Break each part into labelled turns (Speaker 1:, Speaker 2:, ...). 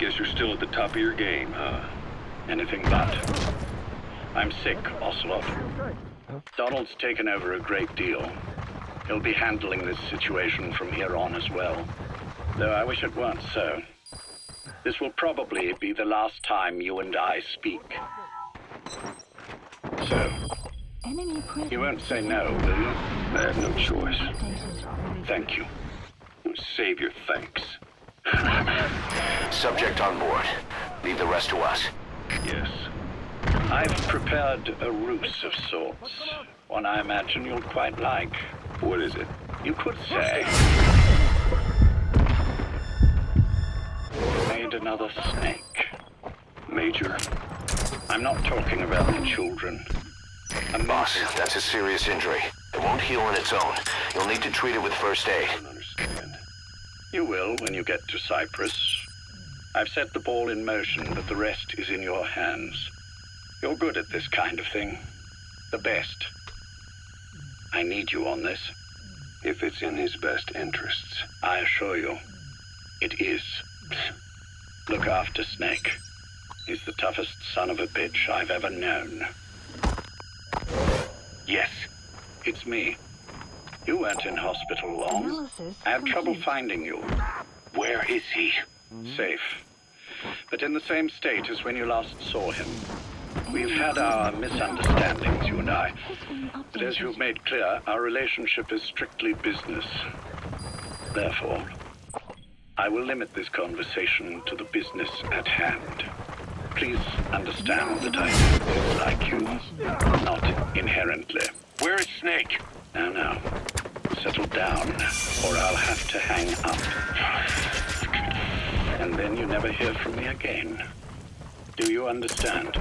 Speaker 1: Guess you're still at the top of your game, huh?
Speaker 2: Anything but. I'm sick, Ocelot. Donald's taken over a great deal. He'll be handling this situation from here on as well. Though I wish it weren't so. This will probably be the last time you and I speak. So, you won't say no, will you?
Speaker 1: I have no choice.
Speaker 2: Thank you. Save your thanks.
Speaker 3: Subject on board. Leave the rest to us.
Speaker 2: Yes. I've prepared a ruse of sorts. One I imagine you'll quite like.
Speaker 1: What is it?
Speaker 2: You could say... made another snake.
Speaker 1: Major?
Speaker 2: I'm not talking about the children.
Speaker 3: Boss, that's a serious injury. It won't heal on its own. You'll need to treat it with first aid.
Speaker 2: I don't understand. You will when you get to Cyprus. I've set the ball in motion, but the rest is in your hands. You're good at this kind of thing. The best. I need you on this.
Speaker 1: If it's in his best interests.
Speaker 2: I assure you, it is. Look after Snake. He's the toughest son of a bitch I've ever known. Yes, it's me. You weren't in hospital long. I had trouble finding you. Where is he? Safe. But in the same state as when you last saw him. We've had our misunderstandings, you and I. But as you've made clear, our relationship is strictly business. Therefore, I will limit this conversation to the business at hand. Please understand that I like you, not inherently.
Speaker 3: Where is Snake?
Speaker 2: Now, settle down, or I'll have to hang up. And then you never hear from me again. Do you understand?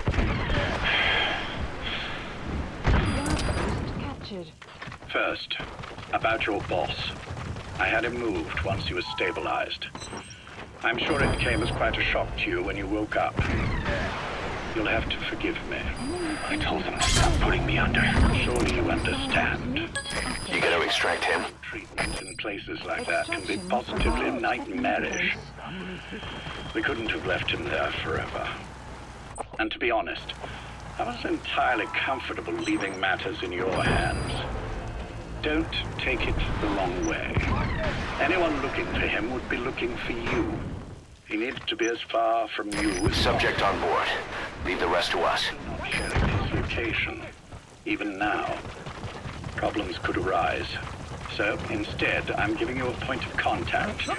Speaker 2: First, about your boss. I had him moved once he was stabilized. I'm sure it came as quite a shock to you when you woke up. You'll have to forgive me. I told him to stop putting me under. Surely you understand.
Speaker 3: You gotta extract him.
Speaker 2: Treatment in places like that can be positively nightmarish. We couldn't have left him there forever. And to be honest, I was entirely comfortable leaving matters in your hands. Don't take it the wrong way. Anyone looking for him would be looking for you. He needs to be as far from you as
Speaker 3: Subject on board. Leave the rest to us.
Speaker 2: not sharing his location. Even now, problems could arise. So instead, I'm giving you a point of contact.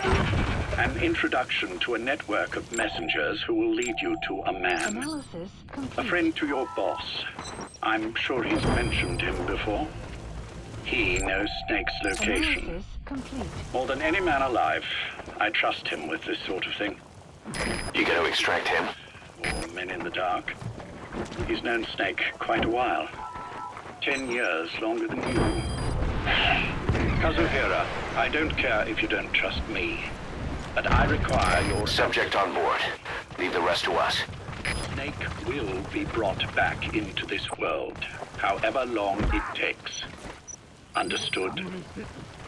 Speaker 2: An introduction to a network of messengers who will lead you to a man. A friend to your boss. I'm sure he's mentioned him before. He knows Snake's location. More than any man alive, I trust him with this sort of thing.
Speaker 3: You gotta extract him.
Speaker 2: Or men in the dark. He's known Snake quite a while. 10 years longer than you. Kazuhira, I don't care if you don't trust me, but I require your...
Speaker 3: Subject on board. Leave the rest to us.
Speaker 2: Snake will be brought back into this world, however long it takes. Understood?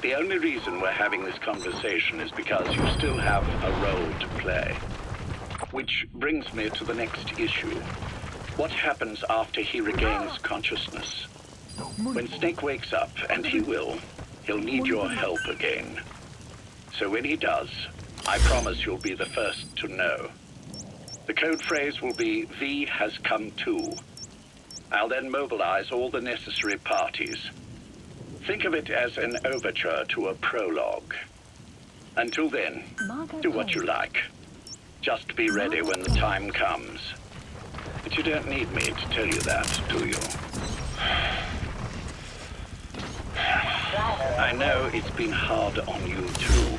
Speaker 2: The only reason we're having this conversation is because you still have a role to play. Which brings me to the next issue. What happens after he regains consciousness? When Snake wakes up, and he will, he'll need your help again. So when he does, I promise you'll be the first to know. The code phrase will be, V has come to. I'll then mobilize all the necessary parties. Think of it as an overture to a prologue. Until then, do what you like. Just be ready when the time comes. But you don't need me to tell you that, do you? I know it's been hard on you too.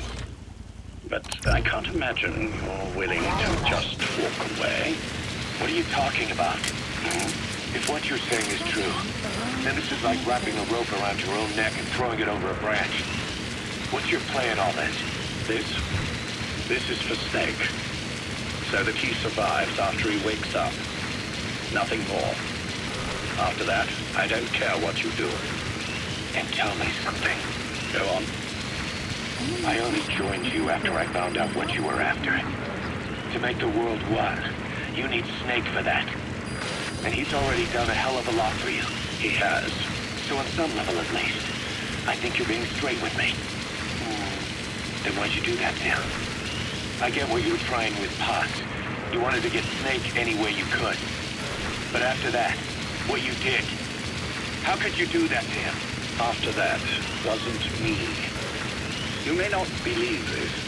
Speaker 2: But I can't imagine you're willing to just walk away.
Speaker 3: What are you talking about? If what you're saying is true, then this is like wrapping a rope around your own neck and throwing it over a branch. What's your play in all this?
Speaker 2: This is for Snake. So that he survives after he wakes up. Nothing more. After that, I don't care what you do.
Speaker 3: And tell me something.
Speaker 2: Go on.
Speaker 3: I only joined you after I found out what you were after. To make the world one, you need Snake for that. And he's already done a hell of a lot for you.
Speaker 2: He has.
Speaker 3: So on some level at least, I think you're being straight with me. Then why'd you do that, Tim? I get what you were trying with Potts. You wanted to get Snake any way you could. But after that, what you did, how could you do that to him?
Speaker 2: After that wasn't me. You may not believe this,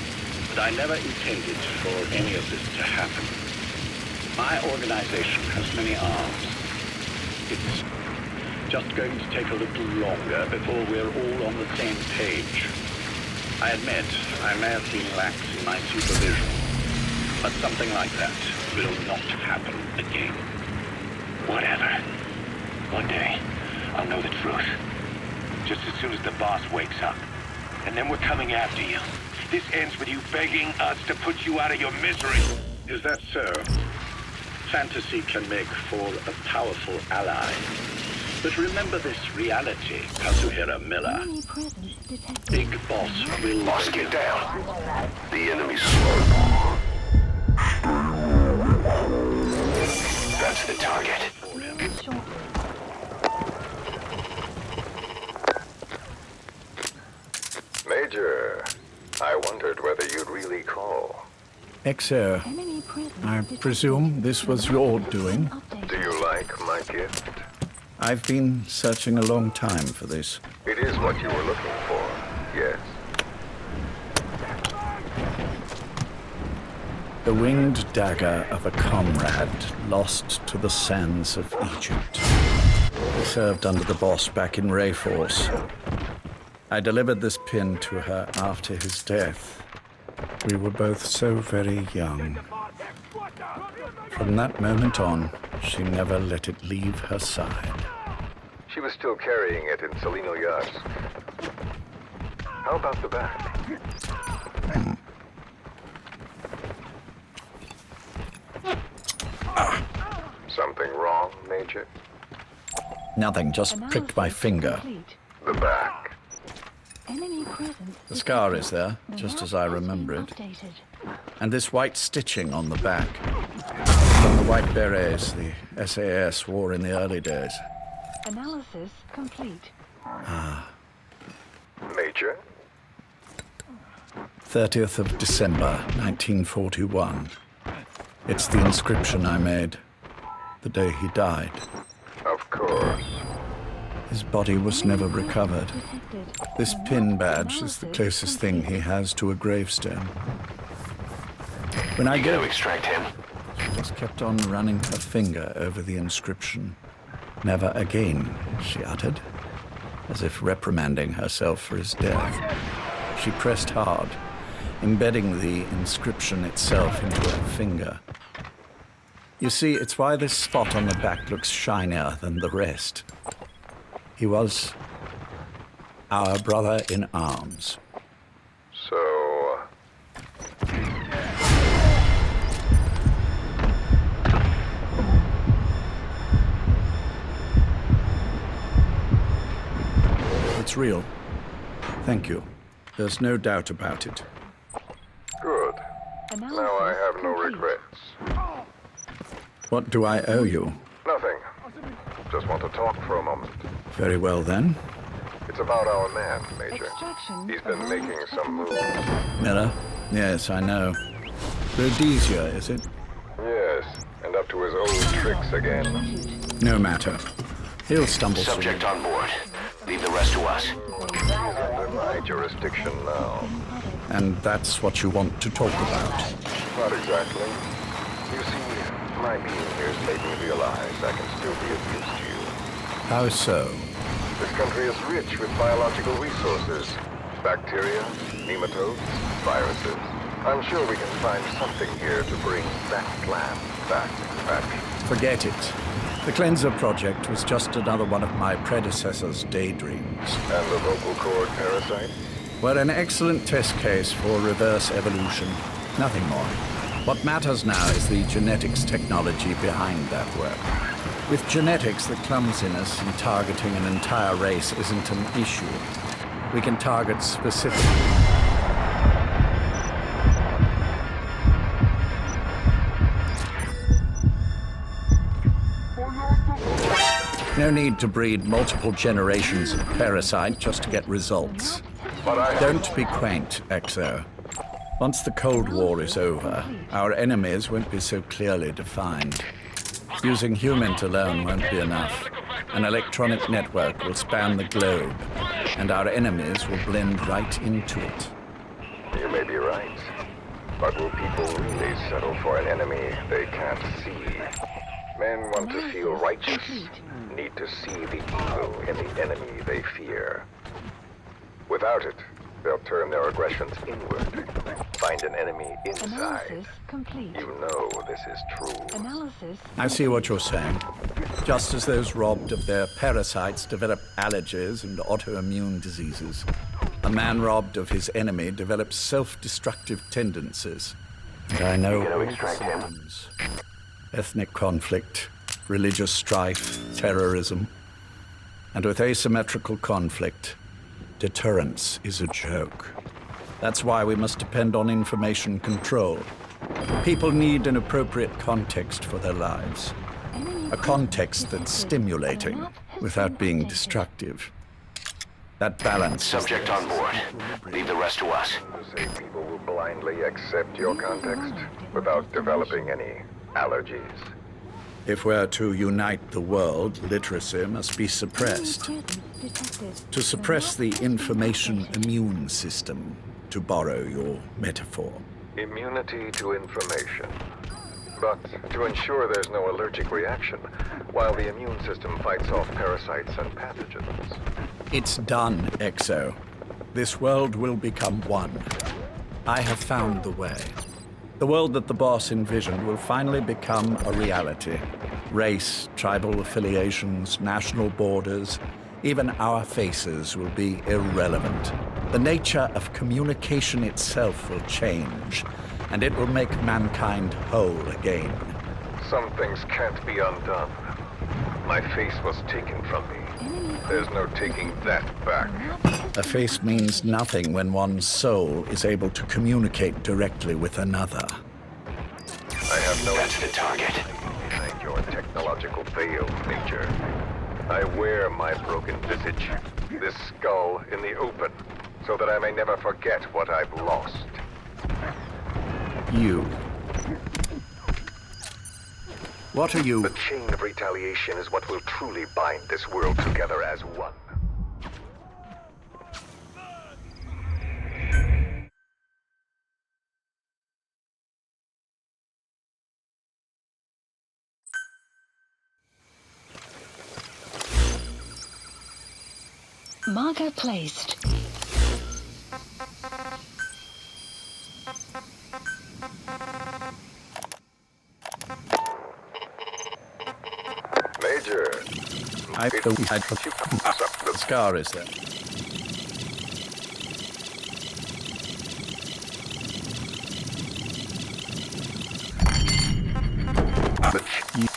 Speaker 2: but I never intended for any of this to happen. My organization has many arms. It's just going to take a little longer before we're all on the same page. I admit I may have been lax in my supervision, but something like that will not happen again.
Speaker 3: Whatever. One day, I'll know the truth. Just as soon as the boss wakes up. And then we're coming after you. This ends with you begging us to put you out of your misery.
Speaker 2: Is that so? Fantasy can make for a powerful ally. But remember this reality, Kazuhira Miller. Big Boss will...
Speaker 3: Boss, get down. The enemy's slow. That's the target.
Speaker 4: Major, I wondered whether you'd really call.
Speaker 5: a.k.a. I presume this was your doing.
Speaker 4: Do you like my gift?
Speaker 5: I've been searching a long time for this.
Speaker 4: It is what you were looking for, yes.
Speaker 5: The winged dagger of a comrade lost to the sands of Egypt. He served under the boss back in Rayforce. I delivered this pin to her after his death. We were both so very young. From that moment on, she never let it leave her side.
Speaker 4: She was still carrying it in Salino Yards. How about the back? Something wrong, Major?
Speaker 5: Nothing, just pricked my finger.
Speaker 4: The back.
Speaker 5: The scar is there, just as I remember it. And this white stitching on the back. From the white berets the SAS wore in the early days.
Speaker 6: Analysis complete.
Speaker 4: Major?
Speaker 5: 30th of December, 1941. It's the inscription I made the day he died.
Speaker 4: Of course.
Speaker 5: His body was never recovered. This pin badge is the closest thing he has to a gravestone. When I
Speaker 3: You
Speaker 5: go,
Speaker 3: gonna extract him?
Speaker 5: she just kept on running her finger over the inscription. Never again, she uttered, as if reprimanding herself for his death. She pressed hard, embedding the inscription itself into her finger. You see, it's why this spot on the back looks shinier than the rest. He was our brother in arms.
Speaker 4: So...
Speaker 5: It's real. Thank you. There's no doubt about it.
Speaker 4: Good. Now I have no regrets.
Speaker 5: What do I owe you?
Speaker 4: Nothing. Just want to talk for a moment.
Speaker 5: Very well, then.
Speaker 4: It's about our man, Major.
Speaker 6: Extraction
Speaker 4: He's been
Speaker 6: of
Speaker 4: making some moves.
Speaker 5: Miller? Yes, I know. Rhodesia, is it?
Speaker 4: Yes, and up to his old tricks again.
Speaker 5: No matter. He'll stumble through.
Speaker 3: Subject on board. Leave the rest to us.
Speaker 4: He's under my jurisdiction now.
Speaker 5: And that's what you want to talk about.
Speaker 4: Not exactly. You see, my being here has made me realize I can still be of use to you.
Speaker 5: How so?
Speaker 4: This country is rich with biological resources. Bacteria, nematodes, viruses. I'm sure we can find something here to bring that land back.
Speaker 5: Forget it. The Cleanser Project was just another one of my predecessor's daydreams.
Speaker 4: And the vocal cord parasite?
Speaker 5: We're an excellent test case for reverse evolution. Nothing more. What matters now is the genetics technology behind that work. With genetics, the clumsiness in targeting an entire race isn't an issue. We can target specific. No need to breed multiple generations of parasite just to get results.
Speaker 4: But I...
Speaker 5: Don't be quaint, Exo. Once the Cold War is over, our enemies won't be so clearly defined. Using humans alone won't be enough. An electronic network will span the globe, and our enemies will blend right into it.
Speaker 4: You may be right. But will people really settle for an enemy they can't see? Men want to feel righteous, need to see the evil in the enemy they fear. Without it, they'll turn their aggressions inward, find an enemy inside.
Speaker 6: Analysis complete.
Speaker 4: You know this is true.
Speaker 6: Analysis.
Speaker 5: I see what you're saying. Just as those robbed of their parasites develop allergies and autoimmune diseases, a man robbed of his enemy develops self-destructive tendencies. And I know
Speaker 4: You
Speaker 5: all
Speaker 4: gonna
Speaker 5: the
Speaker 4: extract him?
Speaker 5: symptoms. Ethnic conflict, religious strife, terrorism. And with asymmetrical conflict, deterrence is a joke. That's why we must depend on information control. People need an appropriate context for their lives. A context that's stimulating without being destructive. That balance.
Speaker 3: Subject on board. Leave the rest to us.
Speaker 4: To say people will blindly accept your context without developing any allergies.
Speaker 5: If we're to unite the world, literacy must be suppressed. To suppress the information immune system, to borrow your metaphor.
Speaker 4: Immunity to information. But to ensure there's no allergic reaction, while the immune system fights off parasites and pathogens.
Speaker 5: It's done, Exo. This world will become one. I have found the way. The world that the boss envisioned will finally become a reality. Race, tribal affiliations, national borders, even our faces will be irrelevant. The nature of communication itself will change, and it will make mankind whole again.
Speaker 4: Some things can't be undone. My face was taken from me. There's no taking that back.
Speaker 5: A face means nothing when one's soul is able to communicate directly with another.
Speaker 4: I have no
Speaker 3: That's the target.
Speaker 4: behind your technological veil, Major. I wear my broken visage, this skull in the open, so that I may never forget what I've lost.
Speaker 5: You. What are you?
Speaker 4: The chain of retaliation is what will truly bind this world together as one.
Speaker 6: Marker placed.
Speaker 4: Major,
Speaker 5: The scar is there.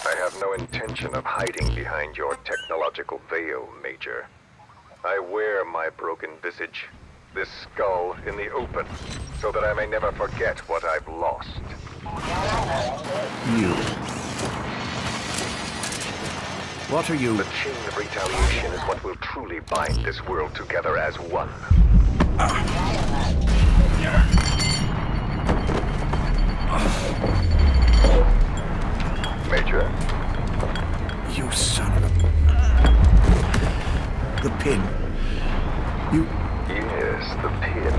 Speaker 4: I have no intention of hiding behind your technological veil, Major. I wear my broken visage, this skull in the open, so that I may never forget what I've lost.
Speaker 5: You. What are you?
Speaker 4: The chain of retaliation is what will truly bind this world together as one. Major,
Speaker 5: You son of a... The pin. You...
Speaker 4: yes, the pin.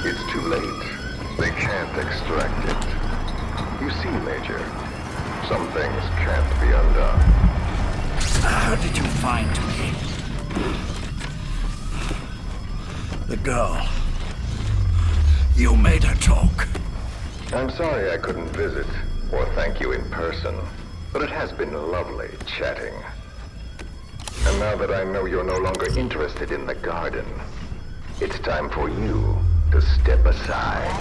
Speaker 4: It's too late. They can't extract it. You see, Major, some things can't be undone.
Speaker 5: How did you find me? The girl. You made her talk.
Speaker 4: I'm sorry I couldn't visit or thank you in person, but it has been lovely chatting. And now that I know you're no longer interested in the garden, it's time for you to step aside.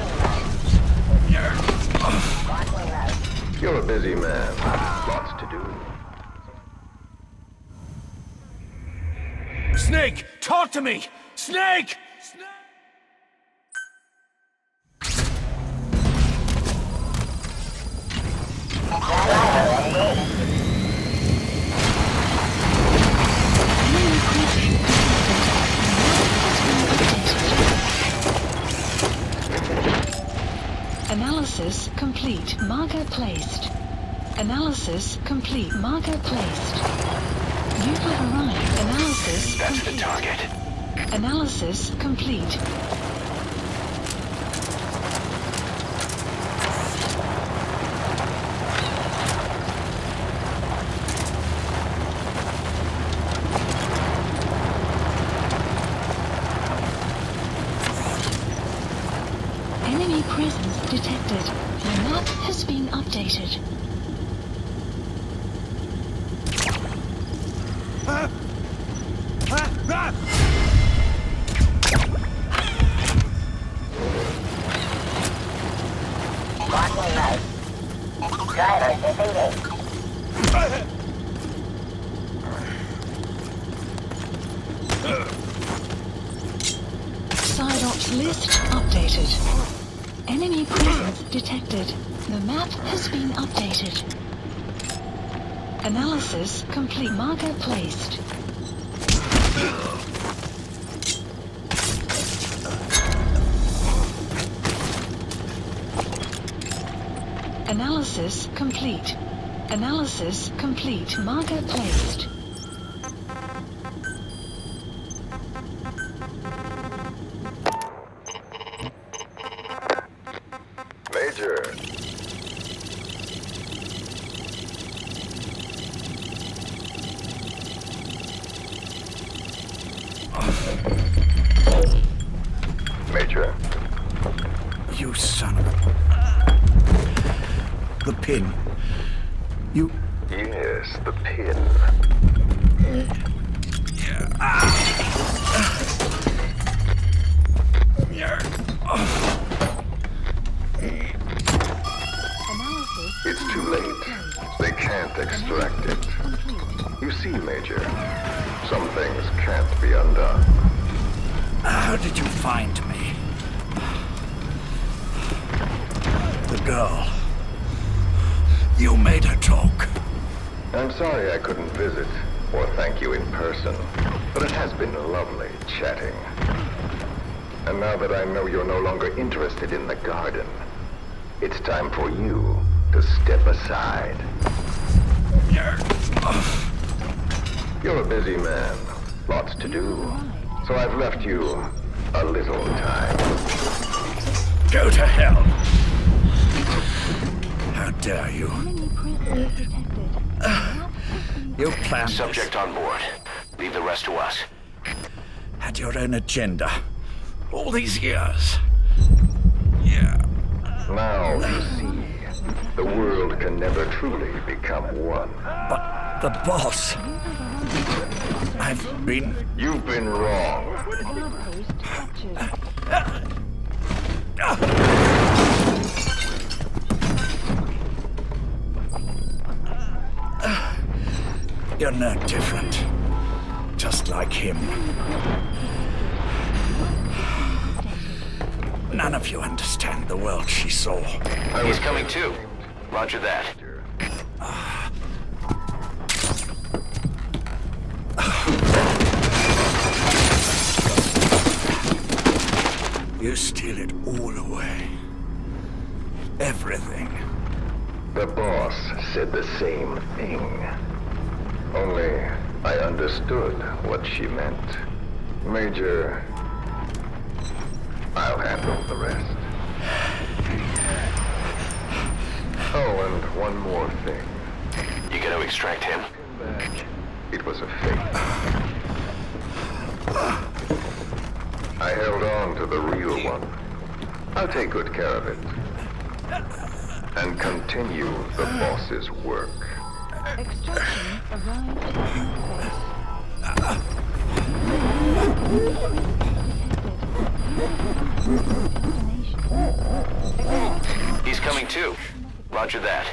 Speaker 4: You're a busy man, lots to do.
Speaker 7: Snake, talk to me! Snake!
Speaker 6: complete. Marker placed. Analysis complete. Marker placed. You have arrived. Analysis
Speaker 3: That's the
Speaker 6: complete.
Speaker 3: target.
Speaker 6: Analysis complete. Enemy presence detected. The map has been updated. Side ops list updated. Enemy presence detected. The map has been updated. Analysis complete. Marker placed. Analysis complete. Analysis complete. Marker placed.
Speaker 4: Major. Major.
Speaker 5: You son of a... The pin. You...
Speaker 4: Yes, the pin.
Speaker 6: Analysis
Speaker 4: It's too late. They can't extract it. You see, Major, some things can't be undone.
Speaker 5: How did you find me? The girl. You made her talk.
Speaker 4: I'm sorry I couldn't visit or thank you in person, but it has been lovely chatting. And now that I know you're no longer interested in the garden, it's time for you to step aside. You're a busy man, lots to do, so I've left you a little time.
Speaker 5: Go to hell. How dare you?
Speaker 6: enemy presence detected.
Speaker 5: You planned this.
Speaker 3: Subject on board. Leave the rest to us.
Speaker 5: Had your own agenda. All these years. Yeah.
Speaker 4: Now you see, the world can never truly become one.
Speaker 5: But the boss. I've been...
Speaker 4: You've been wrong.
Speaker 6: Outpost captured.
Speaker 5: You're no different. Just like him. None of you understand the world she saw.
Speaker 3: He's coming too. Roger that.
Speaker 5: You steal it all away. Everything.
Speaker 4: The boss said the same thing. Only I understood what she meant. Major, I'll handle the rest. Oh, and one more thing.
Speaker 3: You gonna extract him?
Speaker 4: It was a fate. I held on to the real one. I'll take good care of it. And continue the boss's work.
Speaker 6: Extraction arrived in space.
Speaker 3: He's coming too. Roger that.